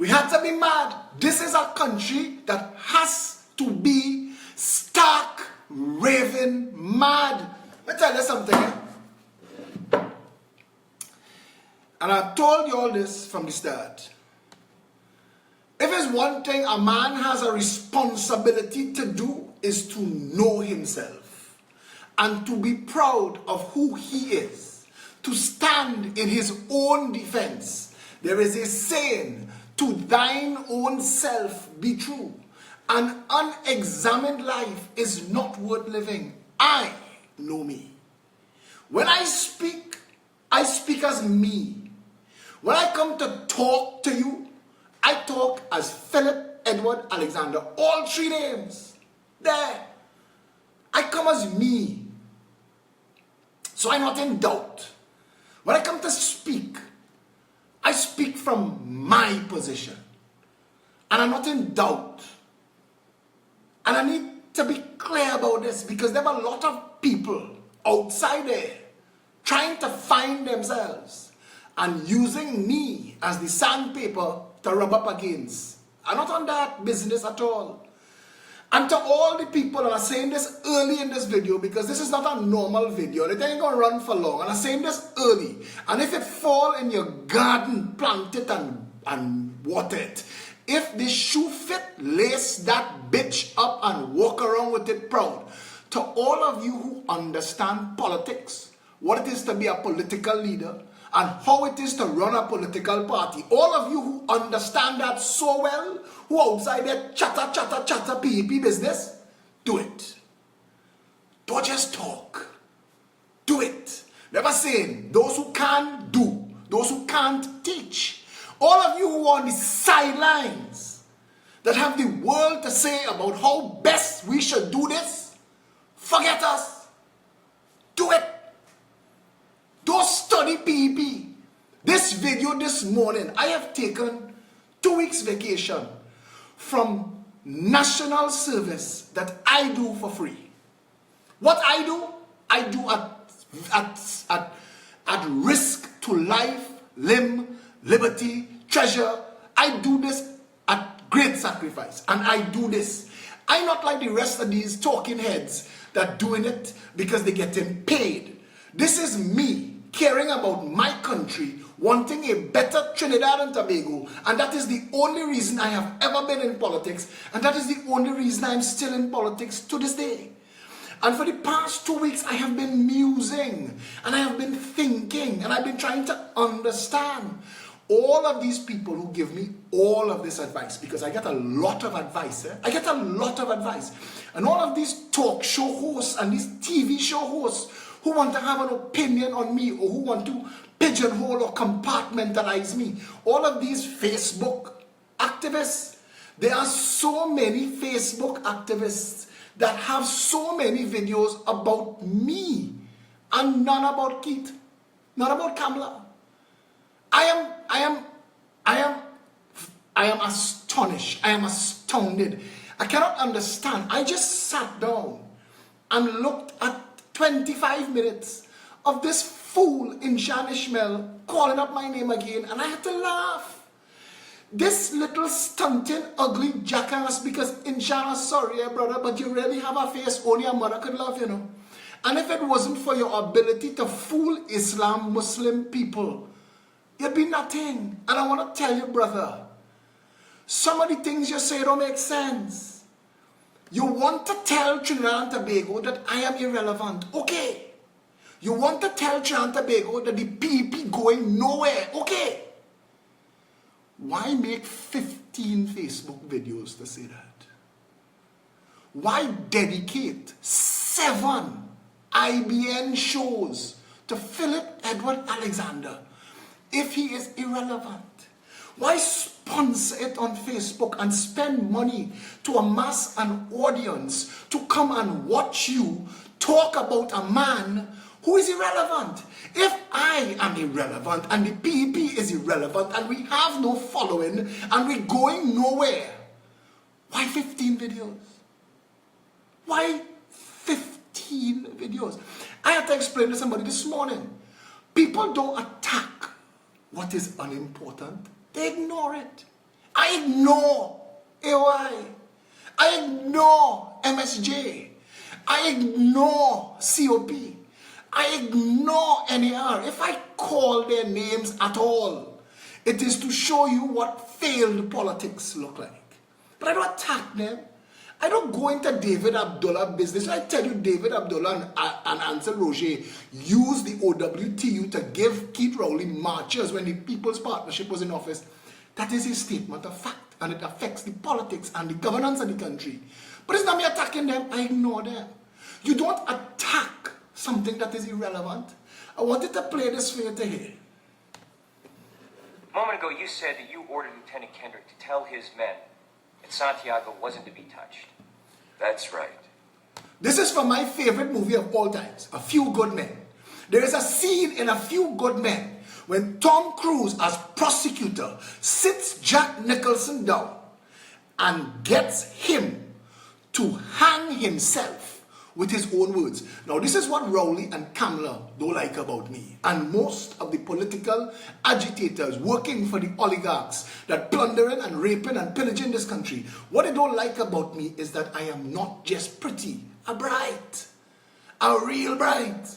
We have to be mad. This is a country that has to be stark, raving mad. Let me tell you something. And I told you all this from the start. If it's one thing a man has a responsibility to do is to know himself and to be proud of who he is, to stand in his own defense. There is a saying, to thine own self be true. An unexamined life is not worth living. I know me. When I speak as me. When I come to talk to you, I talk as Philip Edward Alexander. All three names. There. I come as me. So I'm not in doubt. When I come to speak, I speak from my position. And I'm not in doubt. And I need to be clear about this because there are a lot of people outside there trying to find themselves and using me as the sandpaper to rub up against. I'm not on that business at all. And to all the people, and I'm saying this early in this video because this is not a normal video. It ain't gonna run for long. And I'm saying this early. And if it fall in your garden, plant it and water it. If the shoe fit, lace that bitch up and walk around with it proud. To all of you who understand politics, what it is to be a political leader, and how it is to run a political party. All of you who understand that so well, who outside there chatter, PEP business, do it. Don't just talk. Do it. Never saying, those who can't do, those who can't teach. All of you who are on the sidelines, that have the world to say about how best we should do this, forget us. Do it. Don't study PEP. This video this morning, I have taken 2 weeks vacation from national service that I do for free. What I do at risk to life, limb, liberty, treasure. I do this at great sacrifice. And I do this. I'm not like the rest of these talking heads that doing it because they're getting paid. This is me caring about my country, wanting a better Trinidad and Tobago, and that is the only reason I have ever been in politics, and that is the only reason I'm still in politics to this day. And for the past 2 weeks, I have been musing, and I have been thinking, and I've been trying to understand all of these people who give me all of this advice, because I get a lot of advice. I get a lot of advice. And all of these talk show hosts and these TV show hosts who want to have an opinion on me, or who want to pigeonhole or compartmentalize me. All of these Facebook activists, there are so many Facebook activists that have so many videos about me and none about Keith, none about Kamala. I am astonished. I am astounded. I cannot understand. I just sat down and looked at 25 minutes of this fool in Shan Ishmael calling up my name again, and I had to laugh. This little stunting, ugly jackass, because Inshana, sorry, brother, but you really have a face only a mother could love, you know. And if it wasn't for your ability to fool Islam, Muslim people, you'd be nothing. And I want to tell you, brother, some of the things you say don't make sense. You want to tell Trinidad and Tobago that I am irrelevant. Okay. You want to tell Trinidad and Tobago that the PEP going nowhere. Okay. Why make 15 Facebook videos to say that? Why dedicate 7 IBN shows to Philip Edward Alexander if he is irrelevant? Why sponsor it on Facebook and spend money to amass an audience to come and watch you talk about a man who is irrelevant? If I am irrelevant and the PEP is irrelevant and we have no following and we're going nowhere, why 15 videos? Why 15 videos? I had to explain to somebody this morning. People don't attack what is unimportant. They ignore it. I ignore AOI. I ignore MSJ. I ignore COP. I ignore NAR. If I call their names at all, it is to show you what failed politics look like. But I don't attack them. I don't go into David Abdullah business. I tell you, David Abdullah and Ansel Roger used the OWTU to give Keith Rowley marches when the People's Partnership was in office. That is a statement of fact, and it affects the politics and the governance of the country. But it's not me attacking them. I ignore them. You don't attack something that is irrelevant. I wanted to play this for you to hear. A moment ago, you said that you ordered Lieutenant Kendrick to tell his men that Santiago wasn't to be touched. That's right. This is from my favorite movie of all times, A Few Good Men. There is a scene in A Few Good Men when Tom Cruise, as prosecutor, sits Jack Nicholson down and gets him to hang himself with his own words. Now, this is what Rowley and Kamala don't like about me, and most of the political agitators working for the oligarchs that plundering and raping and pillaging this country. What they don't like about me is that I am not just pretty, I'm bright, I'm real bright.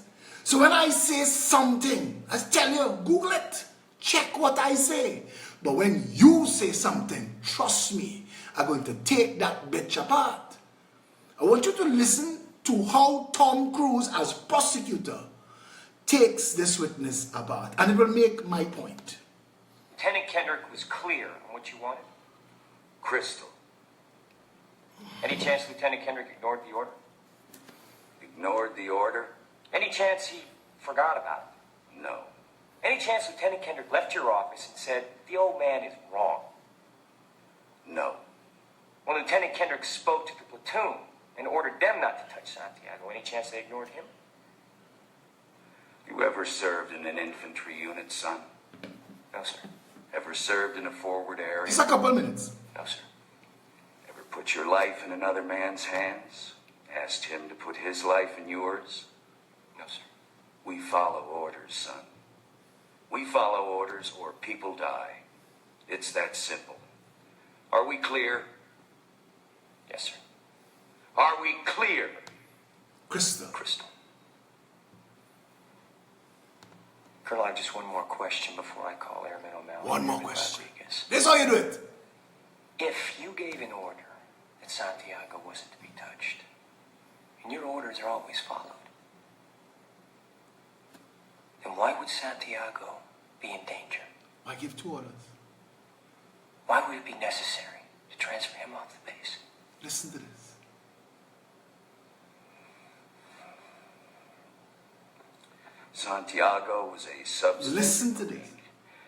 So when I say something, I tell you, Google it, check what I say. But when you say something, trust me, I'm going to take that bitch apart. I want you to listen to how Tom Cruise, as prosecutor, takes this witness apart. And it will make my point. Lieutenant Kendrick was clear on what you wanted. Crystal. Any chance Lieutenant Kendrick ignored the order? Ignored the order? Any chance he forgot about it? No. Any chance Lieutenant Kendrick left your office and said, the old man is wrong? No. When Lieutenant Kendrick spoke to the platoon and ordered them not to touch Santiago, any chance they ignored him? You ever served in an infantry unit, son? No, sir. Ever served in a forward area? Just a couple minutes. No, sir. Ever put your life in another man's hands? Asked him to put his life in yours? No, sir. We follow orders, son. We follow orders or people die. It's that simple. Are we clear? Yes, sir. Are we clear? Crystal. Crystal. Colonel, I have just one more question before I call Airman O'Malley. One more and question. Rodriguez. This is how you do it. If you gave an order that Santiago wasn't to be touched, and your orders are always followed, then why would Santiago be in danger? I give 2 orders. Why would it be necessary to transfer him off the base? Listen to this. Santiago was a substitute. Listen to this.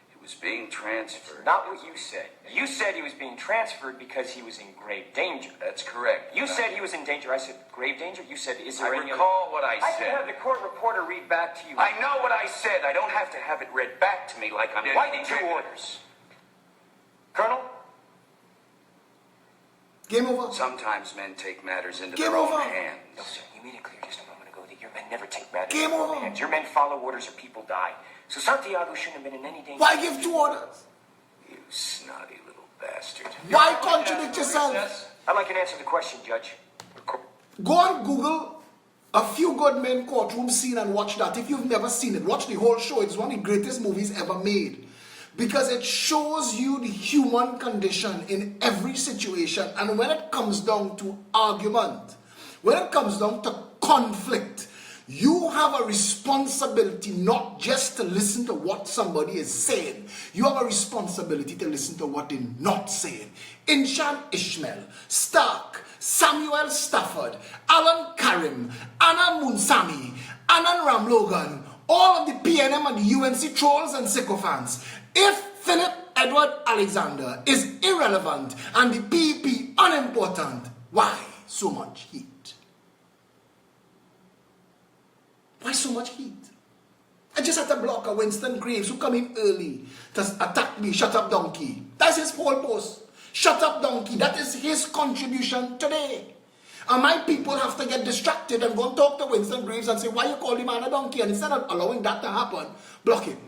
He was being transferred. Not what you said. You said he was being transferred because he was in grave danger. That's correct. You said he was in danger. I said grave danger. You said, is there I any recall what I I said. can have the court reporter read back to you. I know what I said. I don't have to have it read back to me like I'm... Why did you orders? Colonel? Game over. Sometimes men take matters into Game their own over. hands. No, sir. You made it clear just a moment ago that your men never take matters Game in their own over. hands. Your men follow orders or people die. So Santiago shouldn't have been in any danger. Why give 2 orders? You snotty little bastard. Why contradict yourself? I'd like an answer to the question, Judge. Go on Google A Few Good Men courtroom scene and watch that. If you've never seen it, watch the whole show. It's one of the greatest movies ever made. Because it shows you the human condition in every situation. And when it comes down to argument, when it comes down to conflict, you have a responsibility not just to listen to what somebody is saying. You have a responsibility to listen to what they're not saying. Inshan Ishmael, Stark, Samuel Stafford, Alan Karim, Anna Munsami, Anand Ramlogan, all of the PNM and the UNC trolls and sycophants. If Philip Edward Alexander is irrelevant and the PP unimportant, why so much heat? Why so much heat? I just had to block a Winston Graves who come in early to attack me, shut up donkey. That's his whole post. Shut up donkey. That is his contribution today. And my people have to get distracted and go and talk to Winston Graves and say, why you call him man a donkey? And instead of allowing that to happen, block him.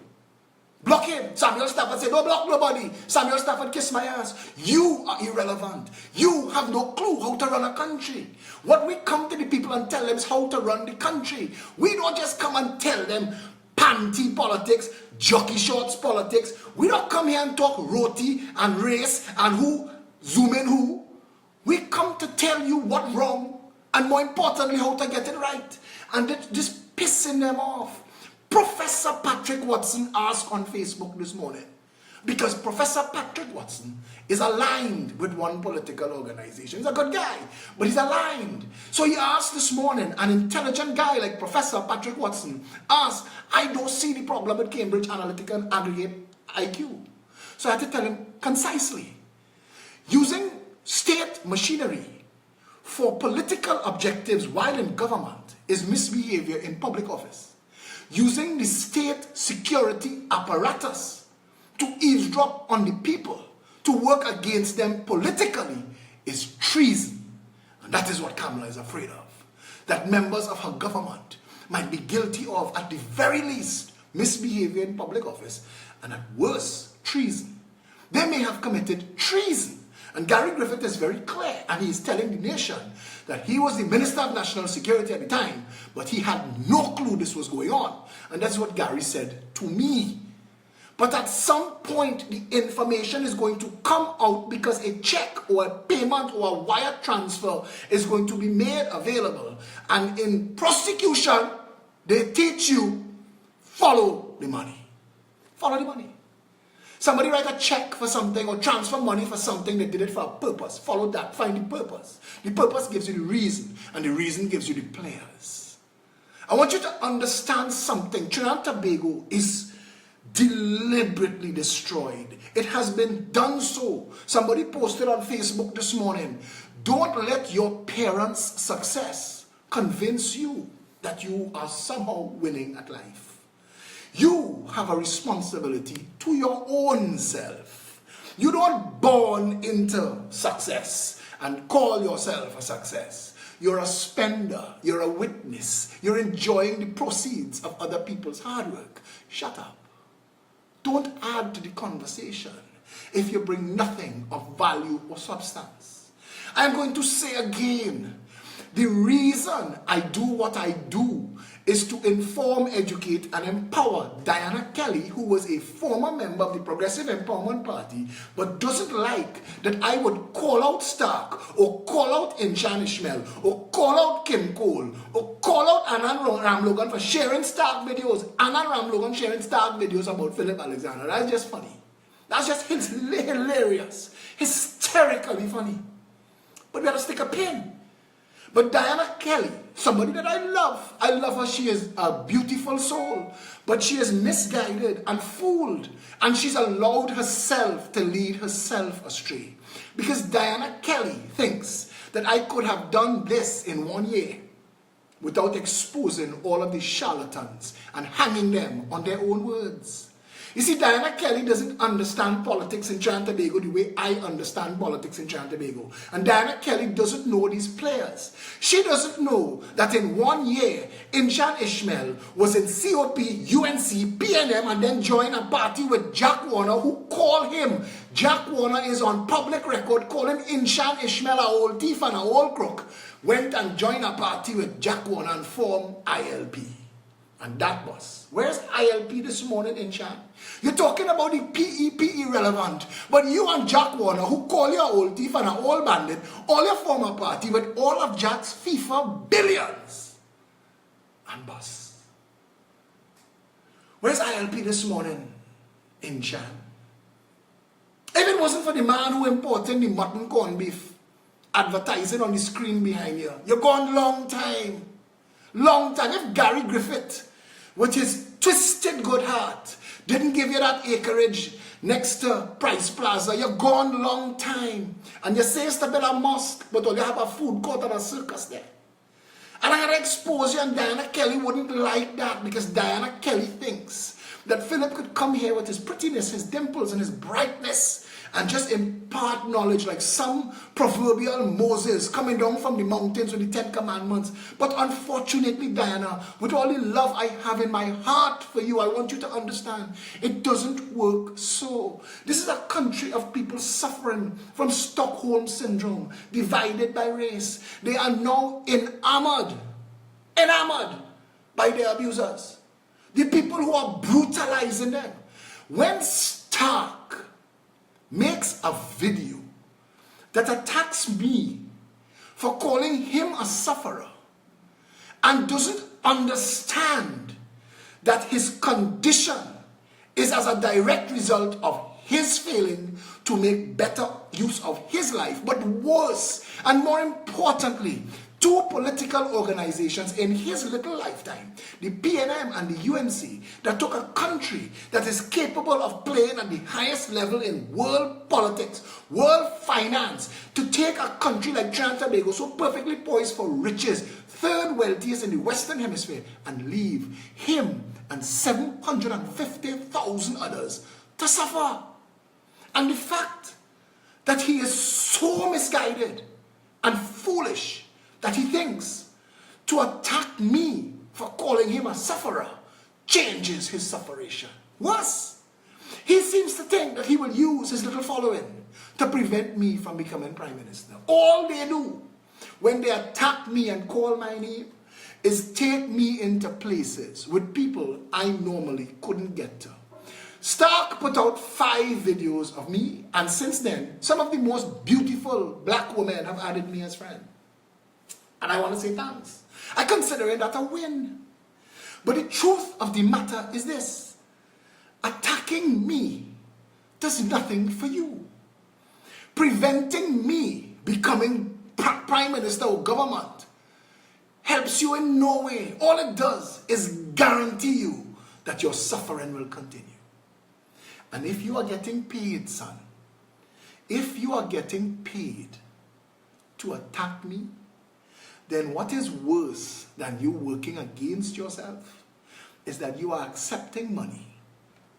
Block him. Samuel Stafford said, don't block nobody. Samuel Stafford kissed my ass. You are irrelevant. You have no clue how to run a country. What we come to the people and tell them is how to run the country. We don't just come and tell them panty politics, jockey shorts politics. We don't come here and talk roti and race and who, zoom in who. We come to tell you what's wrong and more importantly how to get it right. And just pissing them off. Professor Patrick Watson asked on Facebook this morning, because Professor Patrick Watson is aligned with one political organization. He's a good guy, but he's aligned. So he asked this morning, an intelligent guy like Professor Patrick Watson asked, I don't see the problem with Cambridge Analytica and aggregate IQ. So I had to tell him concisely, using state machinery for political objectives while in government is misbehavior in public office. Using the state security apparatus to eavesdrop on the people, to work against them politically, is treason. And that is what Kamala is afraid of. That members of her government might be guilty of, at the very least, misbehavior in public office, and at worst, treason. They may have committed treason. And Gary Griffith is very clear, and he is telling the nation that he was the Minister of National Security at the time, but he had no clue this was going on. And that's what Gary said to me. But at some point, the information is going to come out because a check or a payment or a wire transfer is going to be made available. And in prosecution, they teach you, follow the money. Follow the money. Somebody write a check for something or transfer money for something, they did it for a purpose. Follow that, find the purpose. The purpose gives you the reason, and the reason gives you the players. I want you to understand something. Trinidad and Tobago is deliberately destroyed. It has been done so. Somebody posted on Facebook this morning, don't let your parents' success convince you that you are somehow winning at life. You have a responsibility to your own self. You don't born into success and call yourself a success. You're a spender. You're a witness. You're enjoying the proceeds of other people's hard work. Shut up. Don't add to the conversation if you bring nothing of value or substance. I'm going to say again, the reason I do what I do is to inform, educate, and empower Diana Kelly, who was a former member of the Progressive Empowerment Party, but doesn't like that I would call out Stark, or call out Inshan Ishmael, or call out Kim Cole, or call out Anna Ramlogan for sharing Stark videos. Anna Ramlogan sharing Stark videos about Philip Alexander. That's just funny. That's just hilarious. Hysterically funny. But we have to stick a pin. But Diana Kelly, somebody that I love her, she is a beautiful soul, but she is misguided and fooled, and she's allowed herself to lead herself astray. Because Diana Kelly thinks that I could have done this in 1 year without exposing all of the charlatans and hanging them on their own words. You see, Diana Kelly doesn't understand politics in Trinidad and Tobago the way I understand politics in Trinidad and Tobago. And Diana Kelly doesn't know these players. She doesn't know that in 1 year, Inshan Ishmael was in COP, UNC, PNM, and then joined a party with Jack Warner, who called him. Jack Warner is on public record calling Inshan Ishmael a old thief and a old crook. Went and joined a party with Jack Warner and formed ILP. And that was, where's ILP this morning, Inshan? You're talking about the PEP irrelevant, but you and Jack Warner, who call you an old thief and an old bandit, all your former party with all of Jack's FIFA billions. And boss. Where's ILP this morning, Inshan? If it wasn't for the man who imported the mutton corned beef, advertising on the screen behind you, you're gone long time. Long time. If Gary Griffith, with his twisted good heart, didn't give you that acreage next to Price Plaza, you're gone long time. And you say it's to build a mosque, but all you have a food court and a circus there. And I had to expose you, and Diana Kelly wouldn't like that, because Diana Kelly thinks that Philip could come here with his prettiness, his dimples, and his brightness, and just impart knowledge like some proverbial Moses coming down from the mountains with the 10 commandments. But unfortunately, Diana, with all the love I have in my heart for you, I want you to understand, it doesn't work so. This is a country of people suffering from Stockholm syndrome, divided by race. They are now enamored by their abusers, the people who are brutalizing them. When Stark makes a video that attacks me for calling him a sufferer and doesn't understand that his condition is as a direct result of his failing to make better use of his life, but worse and more importantly, two political organizations in his little lifetime, the PNM and the UNC, that took a country that is capable of playing at the highest level in world politics, world finance, to take a country like Trinidad and Tobago, so perfectly poised for riches, third wealthiest in the Western Hemisphere, and leave him and 750,000 others to suffer. And the fact that he is so misguided and foolish that he thinks to attack me for calling him a sufferer changes his sufferation. Worse, he seems to think that he will use his little following to prevent me from becoming Prime Minister. All they do when they attack me and call my name is take me into places with people I normally couldn't get to. Stark put out 5 videos of me, and since then, some of the most beautiful black women have added me as friend. And I want to say thanks. I consider it that a win. But the truth of the matter is this: attacking me does nothing for you. Preventing me becoming Prime Minister or government helps you in no way. All it does is guarantee you that your suffering will continue. And if you are getting paid, son, if you are getting paid to attack me, then what is worse than you working against yourself is that you are accepting money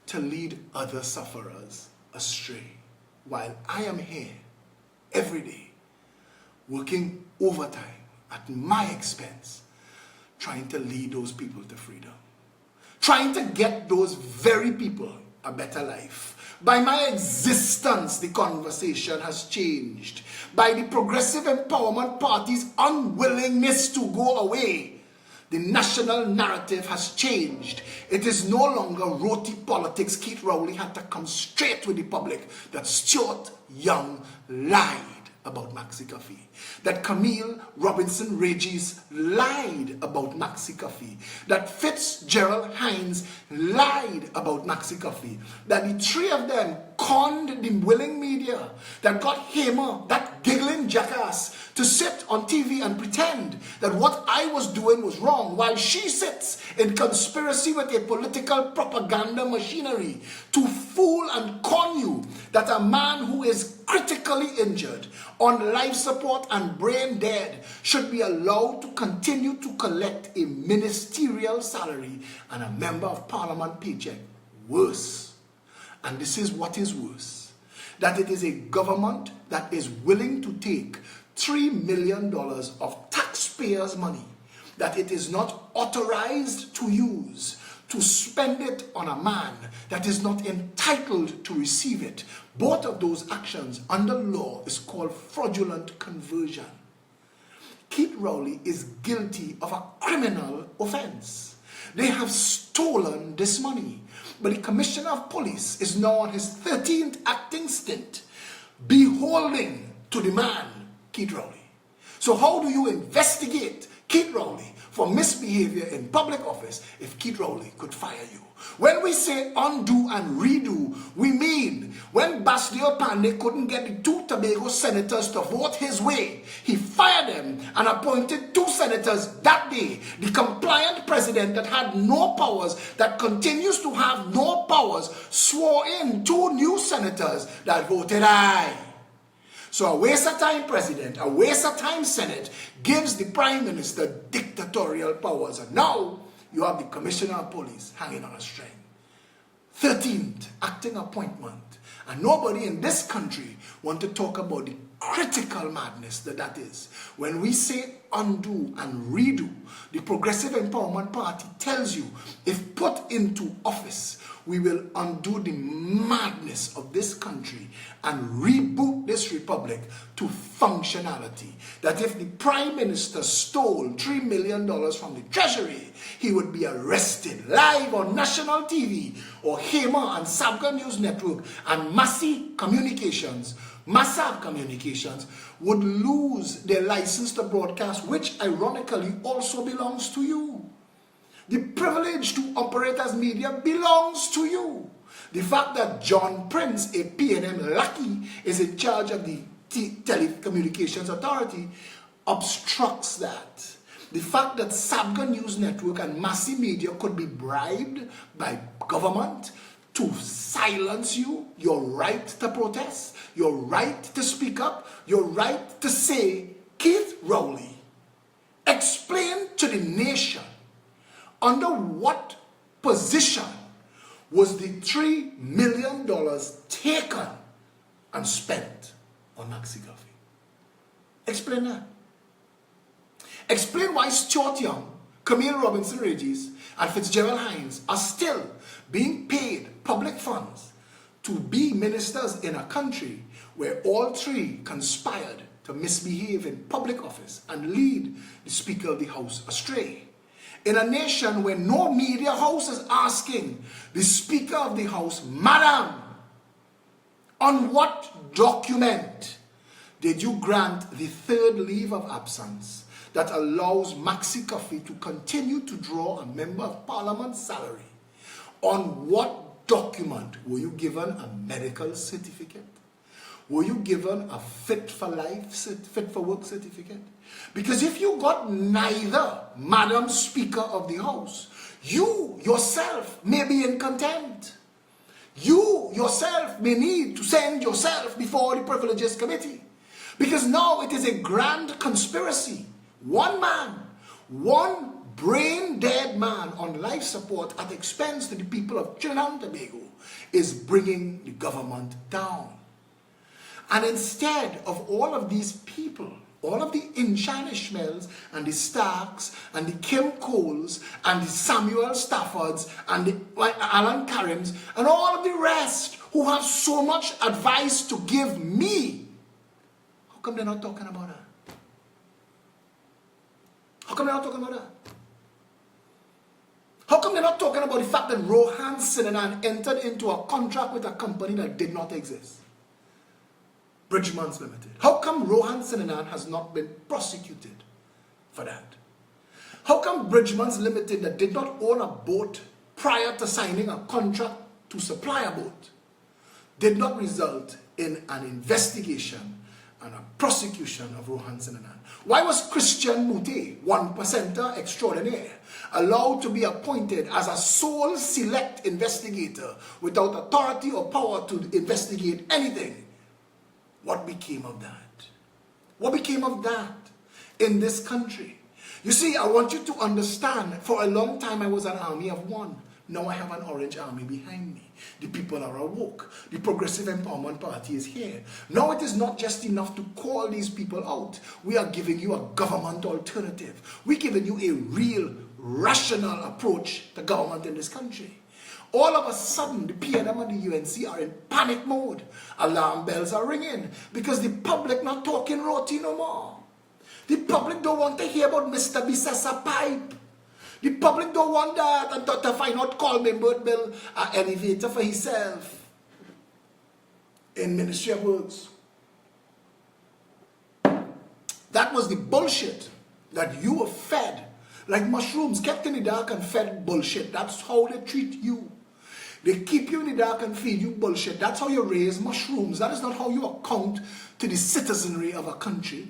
to lead other sufferers astray, while I am here every day working overtime at my expense, trying to lead those people to freedom, trying to get those very people a better life. By my existence, the conversation has changed. By the Progressive Empowerment Party's unwillingness to go away, the national narrative has changed. It is no longer roti politics. Keith Rowley had to come straight with the public that Stuart Young lied about Maxi Coffee, that Camille Robinson Regis lied about Maxi Coffee, that Fitzgerald Hines lied about Maxi Coffee, that the 3 of them conned the willing media, that got Hamer, that giggling jackass, to sit on TV and pretend that what I was doing was wrong, while she sits in conspiracy with a political propaganda machinery to fool and con you that a man who is critically injured, on life support and brain dead, should be allowed to continue to collect a ministerial salary and a member of parliament paycheck. Worse, and this is what is worse, that it is a government that is willing to take $3 million of taxpayers' money that it is not authorized to use to spend it on a man that is not entitled to receive it. Both of those actions under law is called fraudulent conversion. Keith Rowley is guilty of a criminal offense. They have stolen this money, but the Commissioner of Police is now on his 13th acting stint, beholding to the man, Keith Rowley. So how do you investigate Keith Rowley for misbehavior in public office if Keith Rowley could fire you? When we say undo and redo, we mean when Bastille Pandey couldn't get the 2 Tobago senators to vote his way, he fired them and appointed 2 senators that day. The compliant president that had no powers, that continues to have no powers, swore in 2 new senators that voted aye. So a waste of time president, a waste of time Senate gives the Prime Minister dictatorial powers. And now you have the Commissioner of Police hanging on a string. 13th acting appointment. And nobody in this country want to talk about the critical madness that is. When we say undo and redo, the Progressive Empowerment Party tells you, if put into office, we will undo the madness of this country and reboot this republic to functionality. That if the Prime Minister stole $3 million from the Treasury, he would be arrested live on national TV, or Hema and Sabga News Network and Massive Communications would lose their license to broadcast, which ironically also belongs to you. The privilege to operate as media belongs to you. The fact that John Prince, a PNM lackey, is in charge of the Telecommunications Authority obstructs that. The fact that Sabga News Network and Massive Media could be bribed by government to silence you, your right to protest, your right to speak up, your right to say, Keith Rowley, explain to the nation under what position was the $3 million taken and spent on Maxi Coffee. Explain that. Explain why Stuart Young, Camille Robinson Regis, and Fitzgerald Hines are still being paid public funds to be ministers in a country where all three conspired to misbehave in public office and lead the Speaker of the House astray. In a nation where no media house is asking the Speaker of the House, Madam, on what document did you grant the third leave of absence that allows Maxi Coffee to continue to draw a member of parliament's salary? On what document were you given a medical certificate? Were you given a fit for work certificate? Because if you got neither, Madam Speaker of the House, you yourself may be in contempt. You yourself may need to send yourself before the Privileges Committee. Because now it is a grand conspiracy. One man, one brain-dead man on life support at expense to the people of Trinidad and Tobago is bringing the government down. And instead of all of these people, all of the Inshine Ishmaels and the Starks and the Kim Coles and the Samuel Staffords and the Alan Karims and all of the rest who have so much advice to give me, how come they're not talking about that? How come they're not talking about that? How come they're not talking about the fact that Rohan Sinanan entered into a contract with a company that did not exist? Bridgemans Limited. How come Rohan Sinanan has not been prosecuted for that? How come Bridgemans Limited, that did not own a boat prior to signing a contract to supply a boat, did not result in an investigation and a prosecution of Rohan Sinanan? Why was Christian Mute, 1% extraordinaire, allowed to be appointed as a sole select investigator without authority or power to investigate anything? What became of that? What became of that in this country? You see, I want you to understand, for a long time I was an army of one. Now I have an orange army behind me. The people are awoke. The Progressive Empowerment Party is here. Now it is not just enough to call these people out. We are giving you a government alternative. We're giving you a real, rational approach to government in this country. All of a sudden, the PNM and the UNC are in panic mode. Alarm bells are ringing because the public not talking roti no more. The public don't want to hear about Mr. Bisessa pipe. The public don't want that and to find out Coleman Bird build an elevator for himself in Ministry of Works. That was the bullshit that you were fed. Like mushrooms, kept in the dark and fed bullshit. That's how they treat you. They keep you in the dark and feed you bullshit. That's how you raise mushrooms. That is not how you account to the citizenry of a country.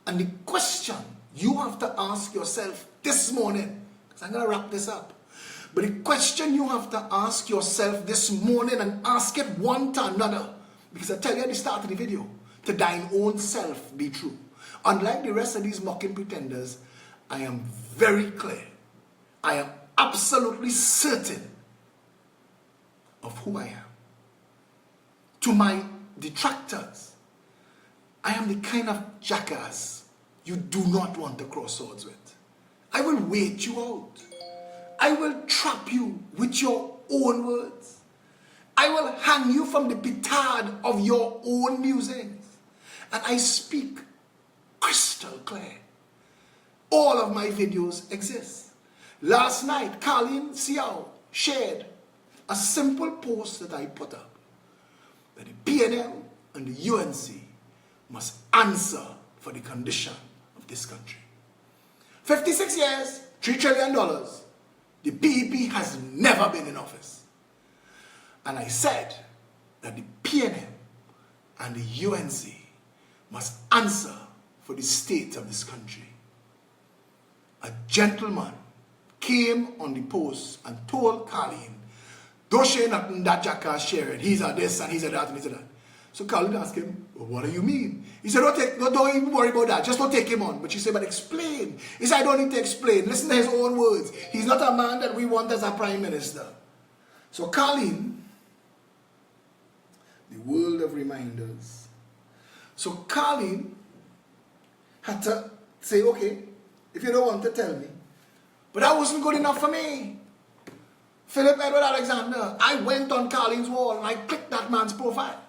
And the question you have to ask yourself this morning, because I'm going to wrap this up, but the question you have to ask yourself this morning, and ask it one to another, because I tell you at the start of the video, to thine own self be true. Unlike the rest of these mocking pretenders, I am very clear. I am absolutely certain of who I am. to my detractors, I am the kind of jackass you do not want to cross swords with. I will wait you out. I will trap you with your own words. I will hang you from the petard of your own musings. And I speak crystal clear. All of my videos exist. Last night, Colleen Siao shared a simple post that I put up, that the PNM and the UNC must answer for the condition of this country. 56 years, $3 trillion, the PEP has never been in office. And I said that the PNM and the UNC must answer for the state of this country. A gentleman came on the post and told Colleen, don't share nothing that jackass shared. He's a this and he's a that and he's a that. So Colleen asked him, well, what do you mean? He said, don't even worry about that. Just don't take him on. But she said, but explain. He said, I don't need to explain. Listen to his own words. He's not a man that we want as a prime minister. So Colleen, the world of reminders. So Colleen had to say, okay, if you don't want to tell me. But that wasn't good enough for me. Philip Edward Alexander, I went on Colleen's wall and I clicked that man's profile.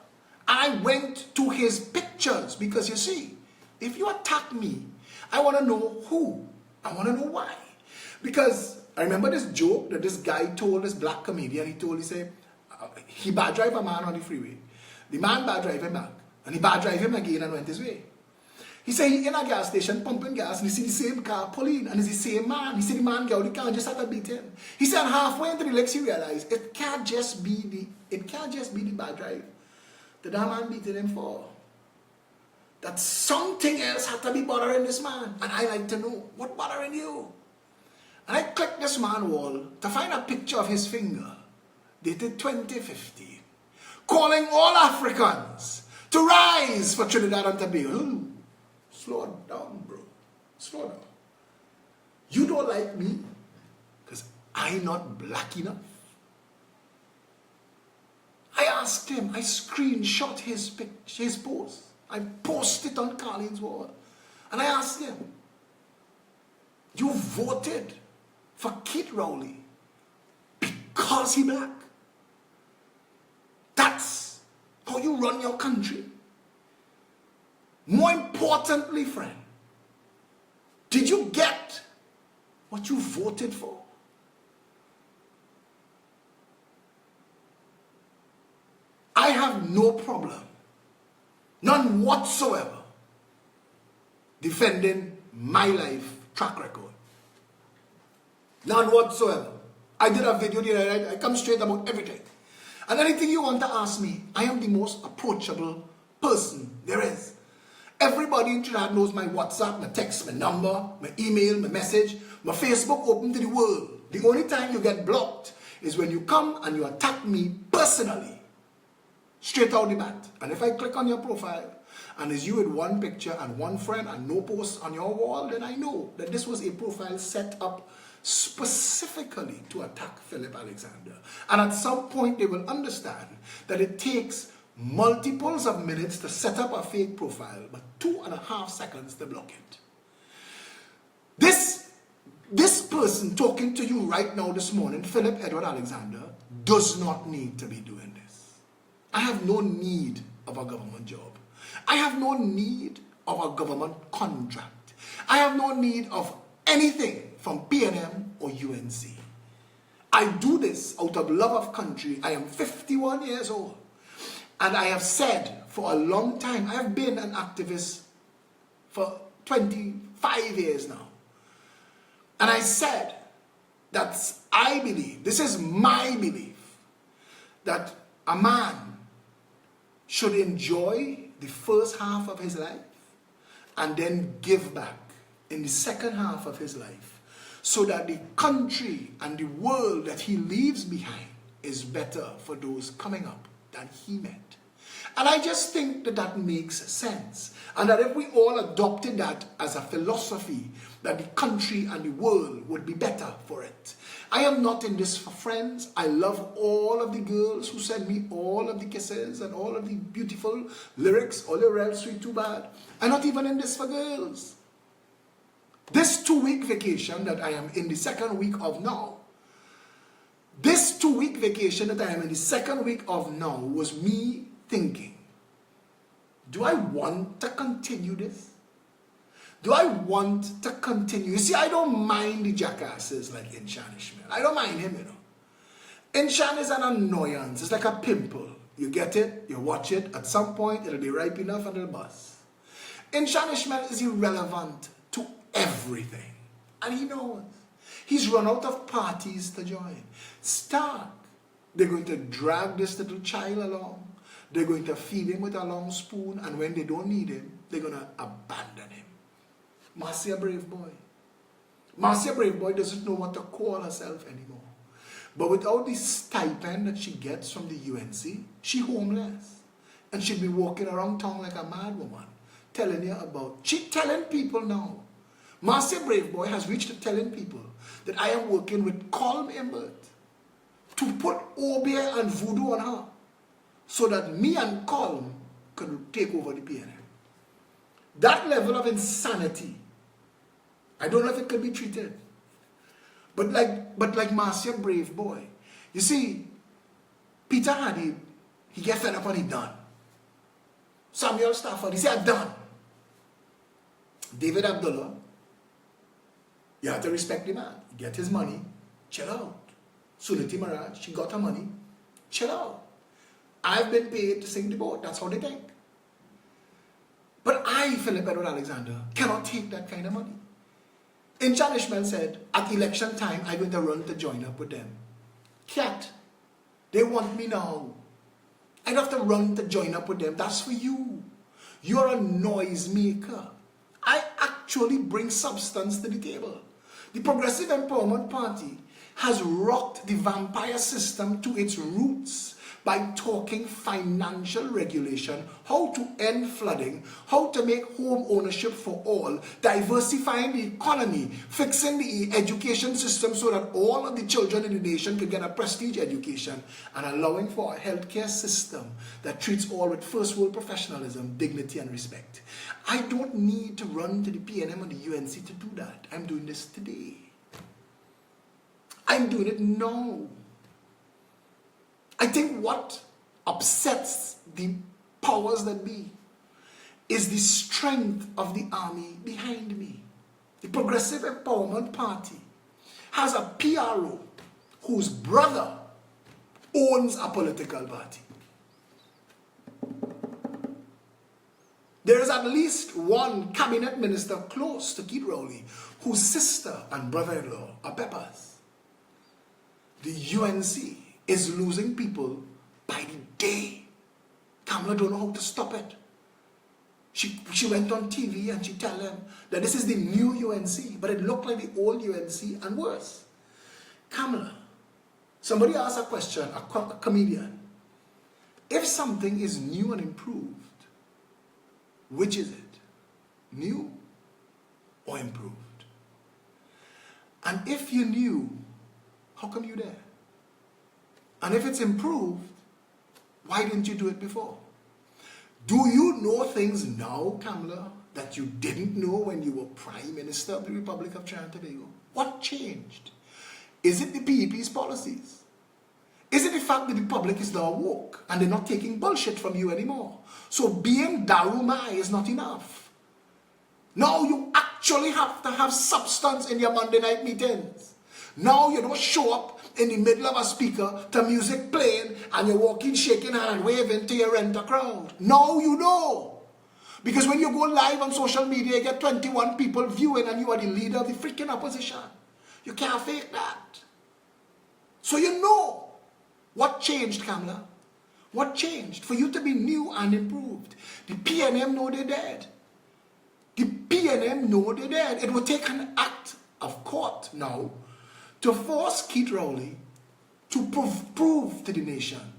And I went to his pictures because you see, if you attack me, I want to know who. I want to know why. Because I remember this joke that this guy told, this black comedian, he said, he bad drive a man on the freeway. The man bad drive him back. And he bad drive him again and went his way. He said he in a gas station pumping gas and he see the same car pulling and it's the same man. He said the man girl, the car just had to beat him. He said halfway into the legs he realized it can't just be the bad drive that man beating him for. That something else had to be bothering this man. And I like to know, what bothering you? And I clicked this man's wall to find a picture of his finger dated 2015, calling all Africans to rise for Trinidad and Tobago. Slow down, bro. Slow down. You don't like me because I'm not black enough. I asked him, I screenshot his post. I posted it on Colleen's wall. And I asked him, you voted for Keith Rowley because he black? That's how you run your country? More importantly, friend, did you get what you voted for? I have no problem, none whatsoever, defending my life track record. None whatsoever. I did a video the other night. I come straight about everything. And anything you want to ask me, I am the most approachable person there is. Everybody in Trinidad knows my WhatsApp, my text, my number, my email, my message, my Facebook open to the world. The only time you get blocked is when you come and you attack me personally. Straight out the bat. And if I click on your profile and it's you with one picture and one friend and no posts on your wall, then I know that this was a profile set up specifically to attack Philip Alexander. And at some point they will understand that it takes multiples of minutes to set up a fake profile, but 2.5 seconds to block it. This person talking to you right now this morning, Philip Edward Alexander, does not need to be doing this. I have no need of a government job. I have no need of a government contract. I have no need of anything from PNM or UNC. I do this out of love of country. I am 51 years old. And I have said for a long time, I have been an activist for 25 years now. And I said that I believe, this is my belief, that a man should enjoy the first half of his life and then give back in the second half of his life so that the country and the world that he leaves behind is better for those coming up than he met. And I just think that that makes sense. And that if we all adopted that as a philosophy, that the country and the world would be better for it. I am not in this for friends. I love all of the girls who send me all of the kisses and all of the beautiful lyrics. All your real sweet, too bad. I'm not even in this for girls. This 2-week vacation that I am in the second week of now, this 2-week vacation that I am in the second week of now was me thinking, do I want to continue this? Do I want to continue? You see, I don't mind the jackasses like Inshan Ishmael. I don't mind him, you know. Inshan is an annoyance. It's like a pimple. You get it, you watch it. At some point, it'll be ripe enough and it'll bust. Inshan Ishmael is irrelevant to everything. And he knows. He's run out of parties to join. Stark. They're going to drag this little child along. They're going to feed him with a long spoon. And when they don't need him, they're going to abandon him. Marcia Brave Boy. Marcia Brave Boy doesn't know what to call herself anymore. But without the stipend that she gets from the UNC, she's homeless. And she'll be walking around town like a mad woman, telling you about, she's telling people now. Marcia Brave Boy has reached to telling people that I am working with Calm Imbert to put Obia and Voodoo on her so that me and Calm could take over the PNM. That level of insanity, I don't know if it could be treated. But like Marcia Brave Boy, you see, Peter Hadid, he get fed up and he done. Samuel Stafford, he said, I'm done. David Abdullah, you have to respect the man. Get his money, chill out. Suniti Maharaj, she got her money, chill out. I've been paid to sing the boat, that's how they think. But I, Philip Edward Alexander, cannot take that kind of money. Inshan Ishmael said, at election time, I'm going to run to join up with them. Cat, they want me now. I don't have to run to join up with them. That's for you. You're a noise maker. I actually bring substance to the table. The Progressive Empowerment Party has rocked the vampire system to its roots by talking financial regulation, how to end flooding, how to make home ownership for all, diversifying the economy, fixing the education system so that all of the children in the nation can get a prestige education, and allowing for a healthcare system that treats all with first world professionalism, dignity and respect. I don't need to run to the PNM and the UNC to do that. I'm doing this today. I'm doing it now. I think what upsets the powers that be is the strength of the army behind me. The Progressive Empowerment Party has a PRO whose brother owns a political party. There is at least one cabinet minister close to Keith Rowley whose sister and brother-in-law are Peppers. The UNC is losing people by the day. Kamala don't know how to stop it. She went on TV and she told them that this is the new UNC, but it looked like the old UNC and worse. Kamala, somebody asked a question, a comedian. If something is new and improved, which is it? New or improved? And if you knew, how come you're there? And if it's improved, why didn't you do it before? Do you know things now, Kamala, that you didn't know when you were Prime Minister of the Republic of Trinidad and Tobago? What changed? Is it the PEP's policies? Is it the fact that the public is now woke and they're not taking bullshit from you anymore? So being Darumai is not enough. Now you actually have to have substance in your Monday night meetings. Now you don't show up in the middle of a speaker to music playing and you're walking, shaking hand, waving to your rent a crowd. Now you know. Because when you go live on social media, you get 21 people viewing and you are the leader of the freaking opposition. You can't fake that. So you know. What changed, Kamala? What changed for you to be new and improved? The PNM know they're dead. The PNM know they're dead. It will take an act of court now to force Keith Rowley to prove to the nation,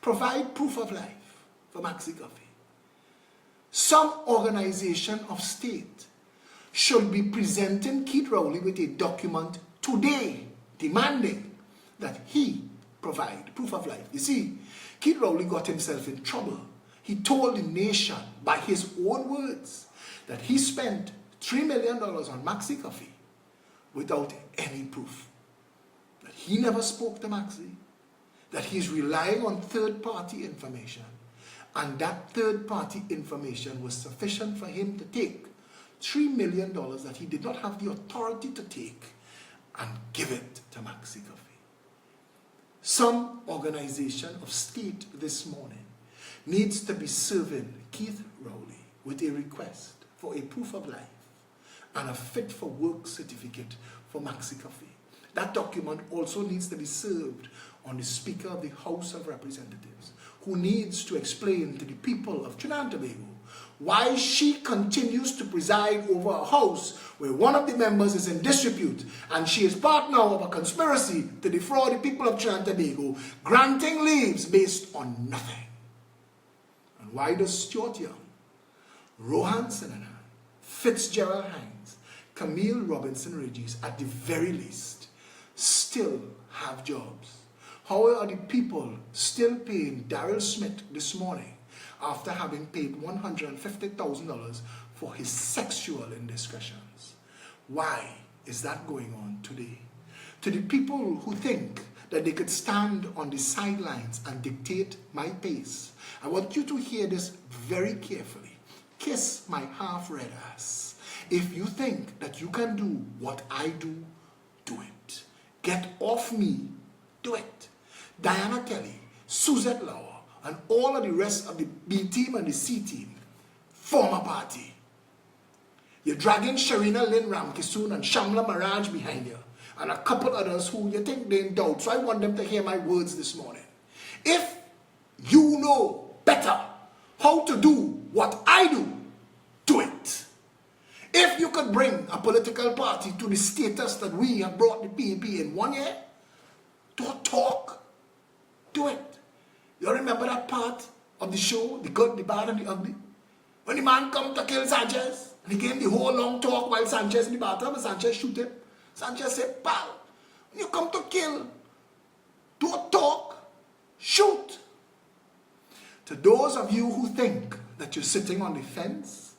provide proof of life, for Maxi Coffee. Some organization of state should be presenting Keith Rowley with a document today demanding that he provide proof of life. You see, Keith Rowley got himself in trouble. He told the nation by his own words that he spent $3 million on Maxi Coffee without any proof. That he never spoke to Maxi, that he's relying on third-party information, and that third-party information was sufficient for him to take $3 million that he did not have the authority to take and give it to Maxi Coffee. Some organization of state this morning needs to be serving Keith Rowley with a request for a proof of life and a fit for work certificate for Maxi Coffee. That document also needs to be served on the Speaker of the House of Representatives, who needs to explain to the people of Trinidad and Tobago why she continues to preside over a house where one of the members is in disrepute, and she is part now of a conspiracy to defraud the people of Trinidad and Tobago, granting leaves based on nothing. And why does Stuart Young, Rohan Sinana, Fitzgerald Hines, Camille Robinson Regis, at the very least, still have jobs? How are the people still paying Daryl Smith this morning after having paid $150,000 for his sexual indiscretions? Why is that going on today? To the people who think that they could stand on the sidelines and dictate my pace, I want you to hear this very carefully. Kiss my half-red ass. If you think that you can do what I do, do it. Get off me, do it. Diana Kelly, Suzette Lauer, and all of the rest of the B team and the C team form a party. You're dragging Sharina Lynn Ramkisoon and Shamla Maraj behind you, and a couple others who you think they in doubt. So I want them to hear my words this morning. If you know better how to do what I do, do it. If you could bring a political party to the status that we have brought the PNP in 1 year, don't talk, do it. You remember that part of the show, the good, the bad, and the ugly? When the man come to kill Sanchez, and he gave the whole long talk while Sanchez in the bathtub, and Sanchez shoot him. Sanchez said, pal, when you come to kill, don't talk, shoot. To those of you who think that you're sitting on the fence,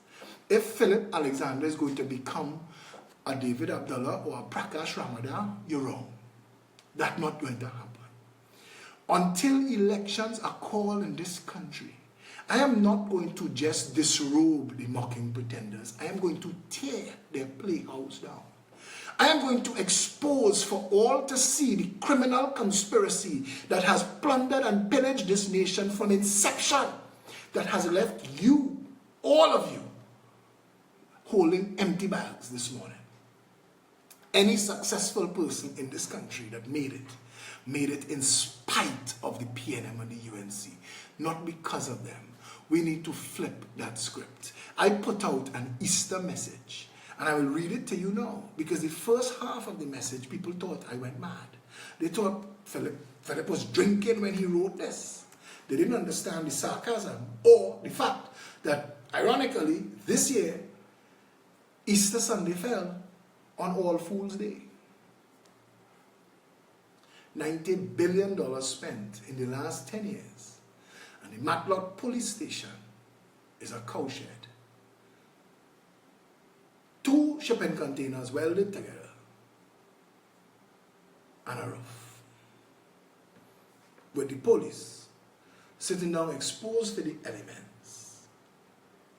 if Philip Alexander is going to become a David Abdullah or a Prakash Ramadan, you're wrong. That's not going to happen. Until elections are called in this country, I am not going to just disrobe the mocking pretenders. I am going to tear their playhouse down. I am going to expose for all to see the criminal conspiracy that has plundered and pillaged this nation from inception, that has left you, all of you, holding empty bags this morning. Any successful person in this country that made it in spite of the PNM and the UNC, not because of them. We need to flip that script. I put out an Easter message, and I will read it to you now, because the first half of the message, people thought I went mad. They thought Philip was drinking when he wrote this. They didn't understand the sarcasm or the fact that, ironically, this year, Easter Sunday fell on All Fools' Day. $90 billion spent in the last 10 years. And the Matlock police station is a cowshed. 2 shipping containers welded together and a roof. With the police sitting down exposed to the elements.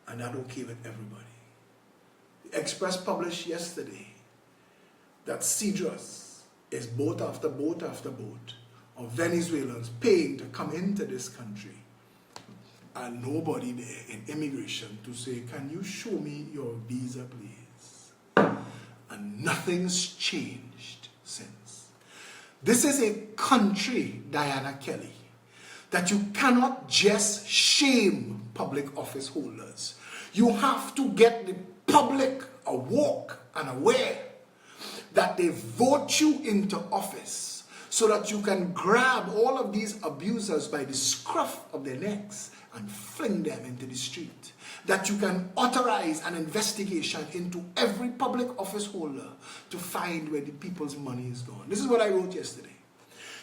And I don't care with everybody. The Express published yesterday that Cedros is boat after boat after boat of Venezuelans paying to come into this country, and nobody there in immigration to say, can you show me your visa, please? And nothing's changed since. This is a country, Diana Kelly, that you cannot just shame public office holders. You have to get the public awoke and aware that they vote you into office so that you can grab all of these abusers by the scruff of their necks and fling them into the street. That you can authorize an investigation into every public office holder to find where the people's money is gone. This is what I wrote yesterday.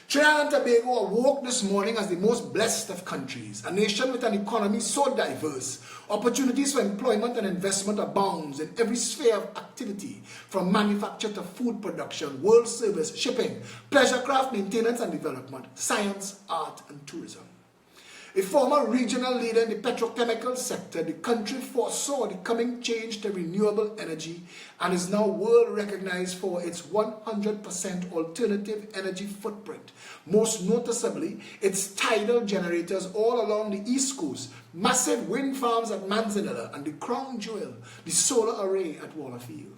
Trinidad and Tobago awoke this morning as the most blessed of countries, a nation with an economy so diverse. Opportunities for employment and investment abounds in every sphere of activity, from manufacture to food production, world service, shipping, pleasure craft maintenance and development, science, art and tourism. A former regional leader in the petrochemical sector, the country foresaw the coming change to renewable energy and is now world recognized for its 100% alternative energy footprint. Most noticeably, its tidal generators all along the East Coast, massive wind farms at Manzanilla, and the crown jewel, the solar array at Waterfield.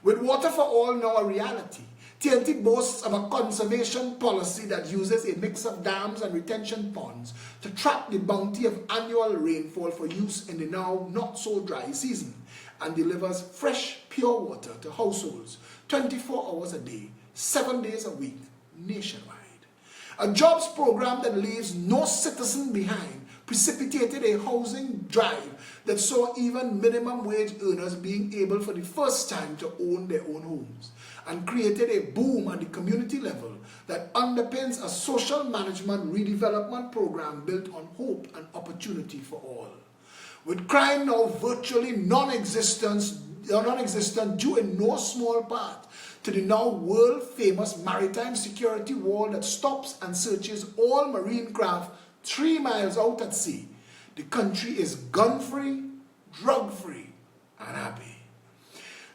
With water for all now a reality, TNT boasts of a conservation policy that uses a mix of dams and retention ponds to trap the bounty of annual rainfall for use in the now not so dry season, and delivers fresh, pure water to households 24 hours a day, 7 days a week, nationwide. A jobs program that leaves no citizen behind precipitated a housing drive that saw even minimum wage earners being able for the first time to own their own homes, and created a boom at the community level that underpins a social management redevelopment program built on hope and opportunity for all. With crime now virtually non-existent due in no small part to the now world-famous maritime security wall that stops and searches all marine craft 3 miles out at sea, the country is gun-free, drug-free, and happy.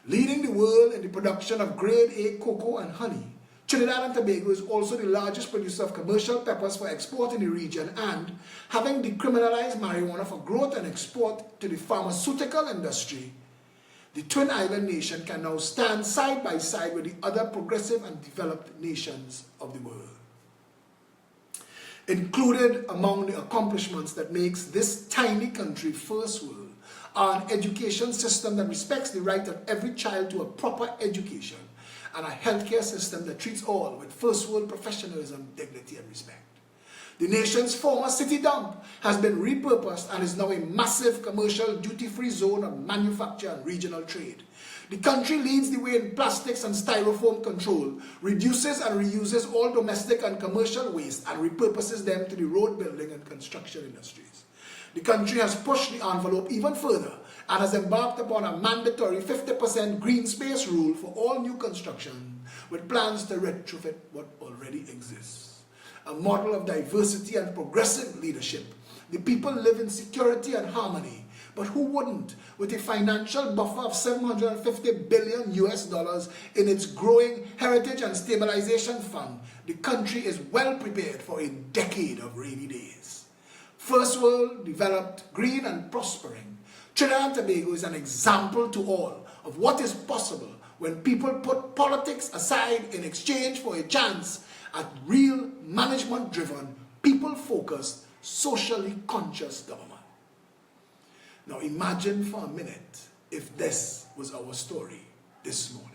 Leading the world in the production of grade A cocoa and honey, Trinidad and Tobago is also the largest producer of commercial peppers for export in the region, and, having decriminalized marijuana for growth and export to the pharmaceutical industry, the Twin Island nation can now stand side by side with the other progressive and developed nations of the world. Included among the accomplishments that makes this tiny country first world are an education system that respects the right of every child to a proper education, and a healthcare system that treats all with first world professionalism, dignity and respect. The nation's former city dump has been repurposed and is now a massive commercial duty-free zone of manufacture and regional trade. The country leads the way in plastics and styrofoam control, reduces and reuses all domestic and commercial waste, and repurposes them to the road building and construction industries. The country has pushed the envelope even further and has embarked upon a mandatory 50% green space rule for all new construction, with plans to retrofit what already exists. A model of diversity and progressive leadership. The people live in security and harmony, but who wouldn't, with a financial buffer of $750 billion in its growing Heritage and Stabilization Fund? The country is well prepared for a decade of rainy days. First world, developed, green and prospering, Trinidad and Tobago is an example to all of what is possible when people put politics aside in exchange for a chance at real management-driven, people-focused, socially conscious government. Now imagine for a minute if this was our story this morning.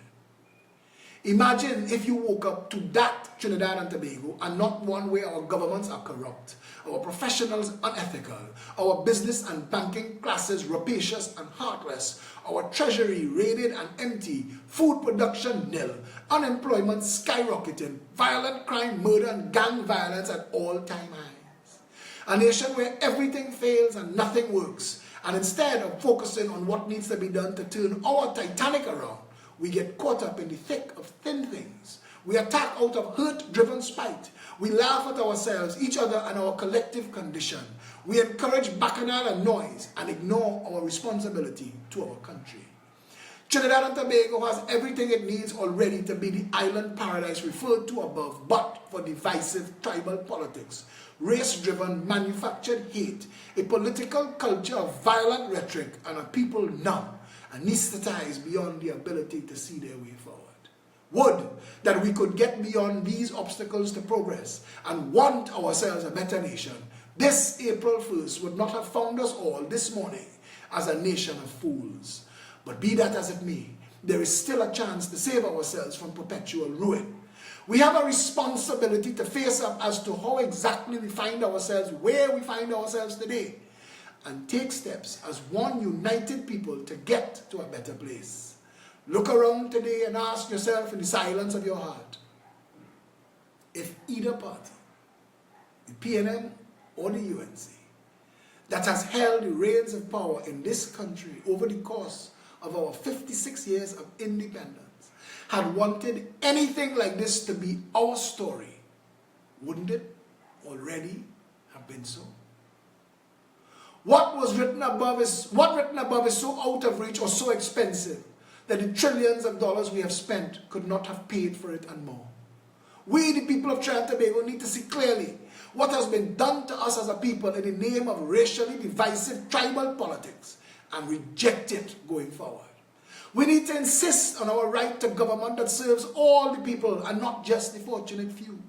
Imagine if you woke up to that Trinidad and Tobago, and not one where our governments are corrupt, our professionals unethical, our business and banking classes rapacious and heartless, our treasury raided and empty, food production nil, unemployment skyrocketing, violent crime, murder and gang violence at all-time highs. A nation where everything fails and nothing works, and instead of focusing on what needs to be done to turn our Titanic around, we get caught up in the thick of thin things. We attack out of hurt-driven spite. We laugh at ourselves, each other, and our collective condition. We encourage bacchanal and noise and ignore our responsibility to our country. Trinidad and Tobago has everything it needs already to be the island paradise referred to above, but for divisive tribal politics, race-driven manufactured hate, a political culture of violent rhetoric, and a people numb, anesthetized beyond the ability to see their way forward. Would that we could get beyond these obstacles to progress and want ourselves a better nation. This April 1st would not have found us all this morning as a nation of fools. But be that as it may, there is still a chance to save ourselves from perpetual ruin. We have a responsibility to face up as to how exactly we find ourselves, where we find ourselves today, and take steps as one united people to get to a better place. Look around today and ask yourself in the silence of your heart, if either party, the PNM or the UNC, that has held the reins of power in this country over the course of our 56 years of independence, had wanted anything like this to be our story, wouldn't it already have been so? What written above is so out of reach or so expensive that the trillions of dollars we have spent could not have paid for it and more. We, the people of Trinidad and Tobago, need to see clearly what has been done to us as a people in the name of racially divisive tribal politics and reject it going forward. We need to insist on our right to government that serves all the people and not just the fortunate few.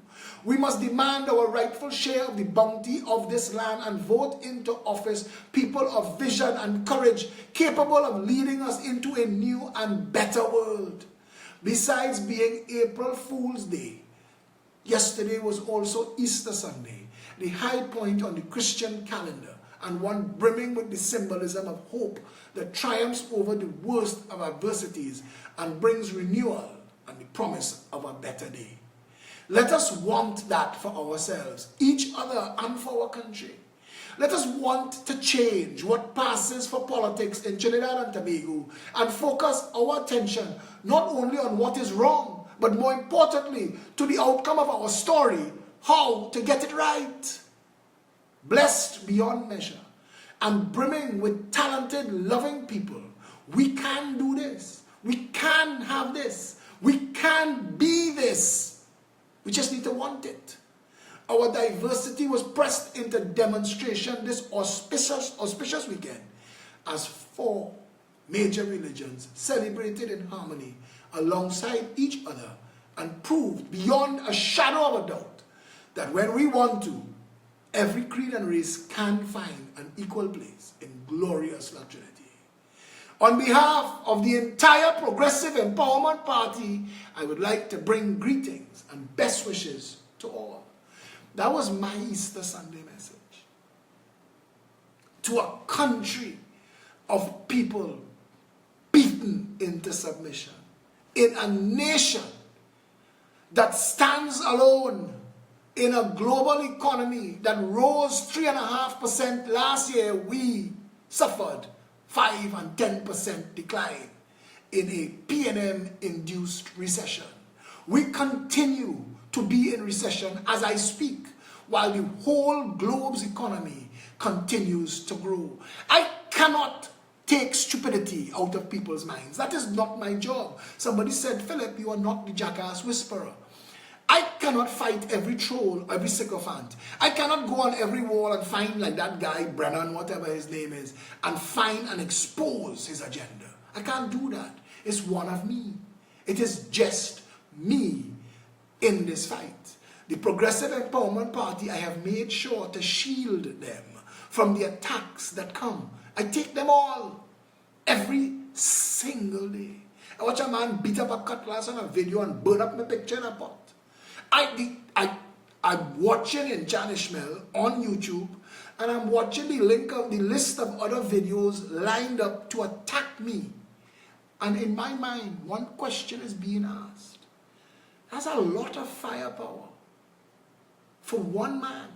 We must demand our rightful share of the bounty of this land and vote into office people of vision and courage capable of leading us into a new and better world. Besides being April Fool's Day, yesterday was also Easter Sunday, the high point on the Christian calendar, and one brimming with the symbolism of hope that triumphs over the worst of adversities and brings renewal and the promise of a better day. Let us want that for ourselves, each other, and for our country. Let us want to change what passes for politics in Trinidad and Tobago and focus our attention not only on what is wrong, but more importantly, to the outcome of our story, how to get it right. Blessed beyond measure and brimming with talented, loving people, we can do this. We can have this. We can be this. We just need to want it. Our diversity was pressed into demonstration this auspicious weekend as 4 major religions celebrated in harmony alongside each other and proved beyond a shadow of a doubt that when we want to, every creed and race can find an equal place in glorious latinity. On behalf of the entire Progressive Empowerment Party, I would like to bring greetings and best wishes to all. That was my Easter Sunday message. To a country of people beaten into submission, in a nation that stands alone in a global economy that rose 3.5% last year, we suffered 5 and 10% decline in a PNM-induced recession. We continue to be in recession as I speak, while the whole globe's economy continues to grow. I cannot take stupidity out of people's minds. That is not my job. Somebody said, Philip, you are not the jackass whisperer. I cannot fight every troll, every sycophant. I cannot go on every wall and find, like that guy, Brennan, whatever his name is, and find and expose his agenda. I can't do that. It's one of me. It is just me in this fight. The Progressive Empowerment Party, I have made sure to shield them from the attacks that come. I take them all, every single day. I watch a man beat up a cutlass on a video and burn up my picture in a pot. I'm watching in Jan Ishmael on YouTube, and I'm watching the list of other videos lined up to attack me. And in my mind, one question is being asked. That's a lot of firepower for one man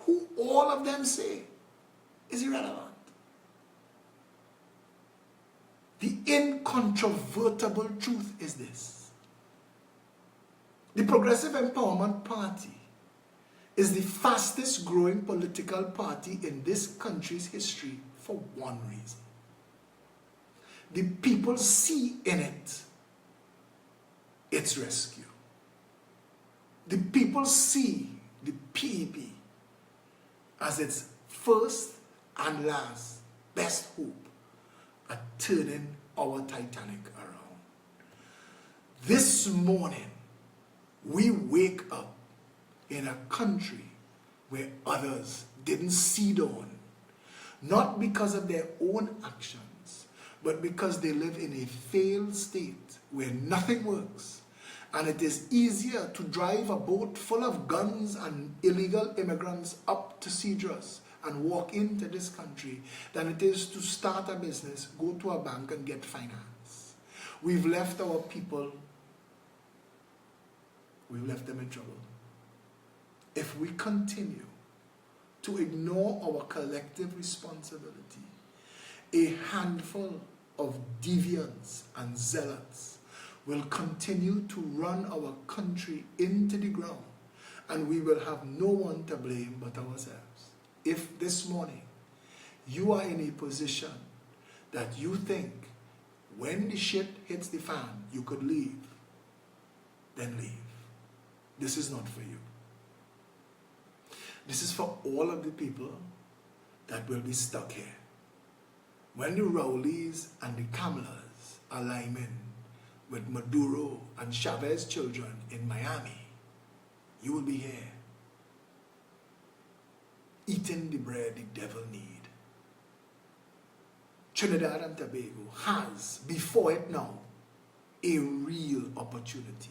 who all of them say is irrelevant. The incontrovertible truth is this. The Progressive Empowerment Party is the fastest growing political party in this country's history for one reason. The people see in it its rescue. The people see the PEP as its first and last best hope at turning our Titanic around. This morning, we wake up in a country where others didn't see dawn, not because of their own actions, but because they live in a failed state where nothing works And it is easier to drive a boat full of guns and illegal immigrants up to Cedros and walk into this country than it is to start a business, go to a bank and get finance. We've left our people, we've left them in trouble. If we continue to ignore our collective responsibility, a handful of deviants and zealots will continue to run our country into the ground, and we will have no one to blame but ourselves. If this morning you are in a position that you think when the shit hits the fan you could leave, then leave. This is not for you. This is for all of the people that will be stuck here. When the Rowleys and the Kamalas are liming with Maduro and Chavez's children in Miami, you will be here, eating the bread the devil need. Trinidad and Tobago has, before it now, a real opportunity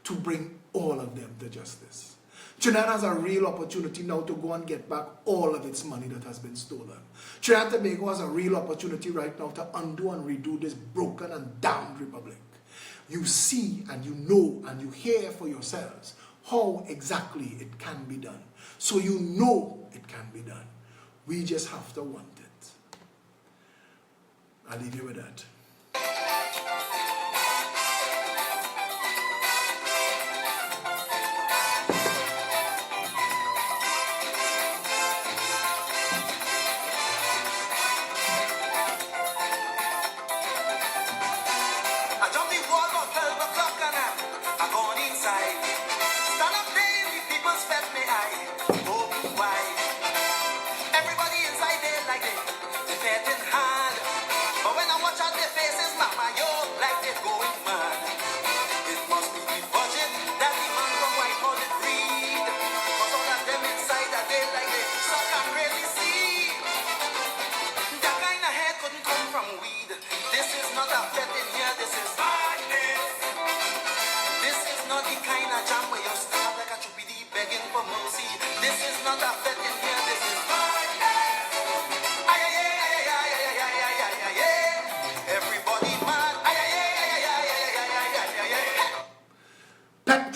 to bring all of them to justice. Trinidad has a real opportunity now to go and get back all of its money that has been stolen. Trinidad and Tobago has a real opportunity right now to undo and redo this broken and damned republic. You see and you know and you hear for yourselves how exactly it can be done. So you know it can be done. We just have to want it. I'll leave you with that.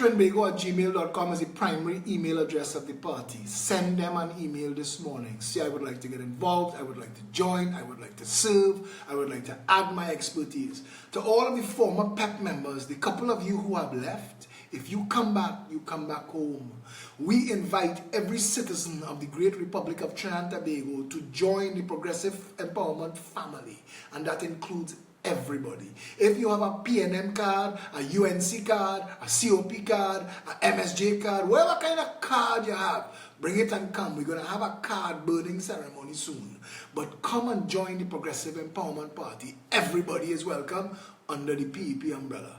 Trinbago@gmail.com is the primary email address of the party. Send them an email this morning. Say, I would like to get involved, I would like to join, I would like to serve, I would like to add my expertise. To all of the former PEP members, the couple of you who have left, if you come back, you come back home. We invite every citizen of the great Republic of Trinidad and Tobago to join the Progressive Empowerment family, and that includes everybody. If you have a PNM card, a UNC card, a COP card, a MSJ card, whatever kind of card you have, bring it and come. We're going to have a card burning ceremony soon. But come and join the Progressive Empowerment Party. Everybody is welcome under the PEP umbrella.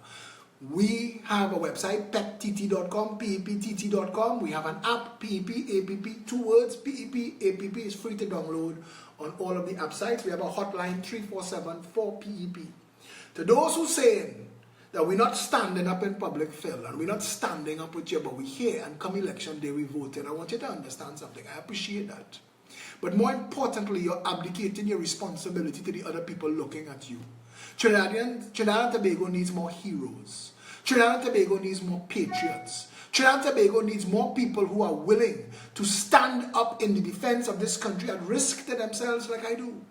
We have a website, peptt.com, peptt.com. We have an app, PEP, APP, 2 words, PEP, APP is free to download on all of the app sites. We have a hotline, 347-4PEP. To those who saying that we're not standing up in public, Phil, and we're not standing up with you, but we're here and come election day we voted, I want you to understand something. I appreciate that. But more importantly, you're abdicating your responsibility to the other people looking at you. Trinidad and Tobago needs more heroes. Trinidad and Tobago needs more patriots. Trinidad and Tobago needs more people who are willing to stand up in the defense of this country and risk to themselves like I do.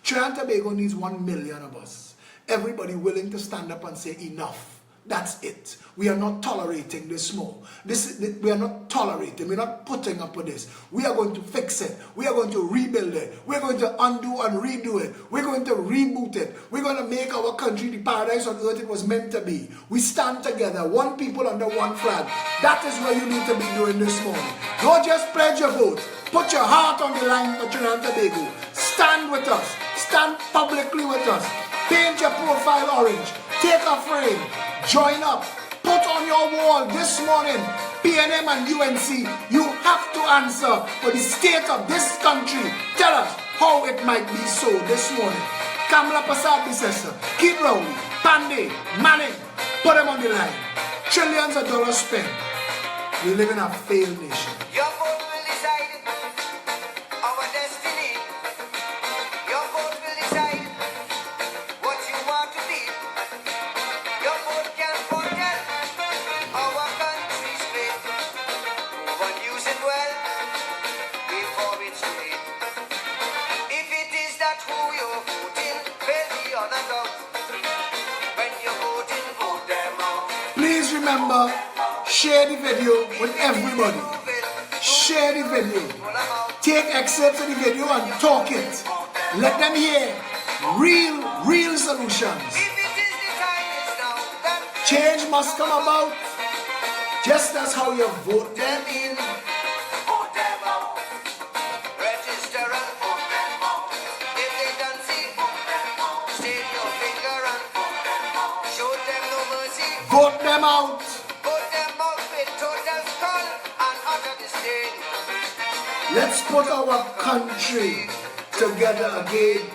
Trinidad and Tobago needs 1 million of us. Everybody willing to stand up and say enough. That's it. We are not tolerating this more. We are not tolerating. We're not putting up with this. We are going to fix it. We are going to rebuild it. We're going to undo and redo it. We're going to reboot it. We're going to make our country the paradise on earth it was meant to be. We stand together, one people under one flag. That is what you need to be doing this morning. Don't just pledge your vote. Put your heart on the line for Trinidad and Tobago. Stand with us. Stand publicly with us. Paint your profile orange. Take a frame. Join up. Put on your wall this morning, PNM and UNC, you have to answer for the state of this country. Tell us how it might be so this morning. Kamala Prasad Bisesa, Kid Rowley, Pandey, Manning, put them on the line. trillions of dollars spent. We live in a failed nation. Your vote will decide our destiny. Your vote will decide what you want to be. Your vote can foretell our country's fate. Move on, use it well before it's too late. If it is that who you're voting, fail the other doubt. When you're voting, vote them out. Please remember, share the video with everybody. Share the video. Take excerpts of the video and talk it. Let them hear real solutions. If it is the time is now, then Change must come about, just as how you vote them in. vote them out. Register and vote them out. If they don't see, vote them out. Save your finger and vote them out. Show them no mercy. Vote them out. Vote them out with total scorn and utter disdain. Let's put our country together again.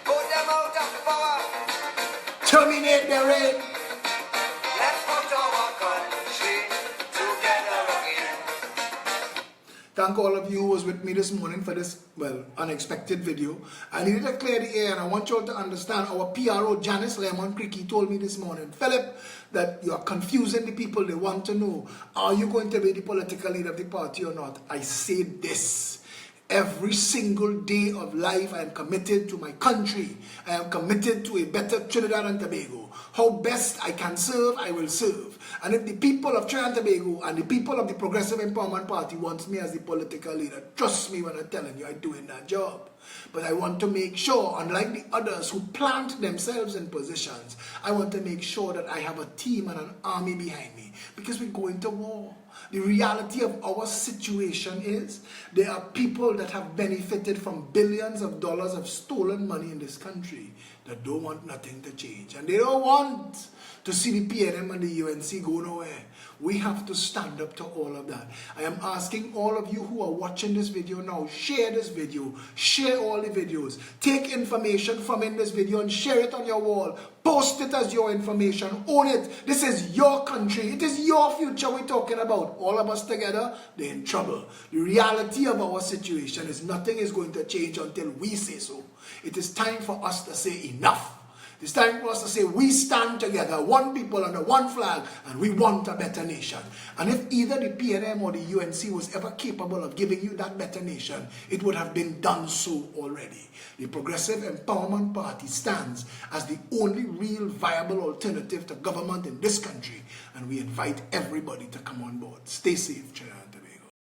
Vote them out of power. Terminate their reign. Let's put our country together again. Thank all of you who was with me this morning for this, well, unexpected video. I needed to clear the air, and I want you all to understand. Our PRO, Janice Lemon Creaky, told me this morning, Philip, that you are confusing the people. They want to know, are you going to be the political leader of the party or not? I say this. Every single day of life, I am committed to my country. I am committed to a better Trinidad and Tobago. How best I can serve, I will serve. And if the people of Trinidad and Tobago and the people of the Progressive Empowerment Party wants me as the political leader, trust me when I'm telling you, I'm doing that job. But I want to make sure, unlike the others who plant themselves in positions, I want to make sure that I have a team and an army behind me, because we're going to war. The reality of our situation is there are people that have benefited from billions of dollars of stolen money in this country that don't want nothing to change. And they don't want to see the PNM and the UNC go nowhere. We have to stand up to all of that. I am asking all of you who are watching this video now, share this video, share all the videos, take information from in this video and share it on your wall. Post it as your information, own it. This is your country. It is your future we're talking about. All of us together, they're in trouble. The reality of our situation is nothing is going to change until we say so. It is time for us to say enough. It's time for us to say we stand together, one people under one flag, and we want a better nation. And if either the PNM or the UNC was ever capable of giving you that better nation, it would have been done so already. The Progressive Empowerment Party stands as the only real viable alternative to government in this country, and we invite everybody to come on board. Stay safe, Trinidad.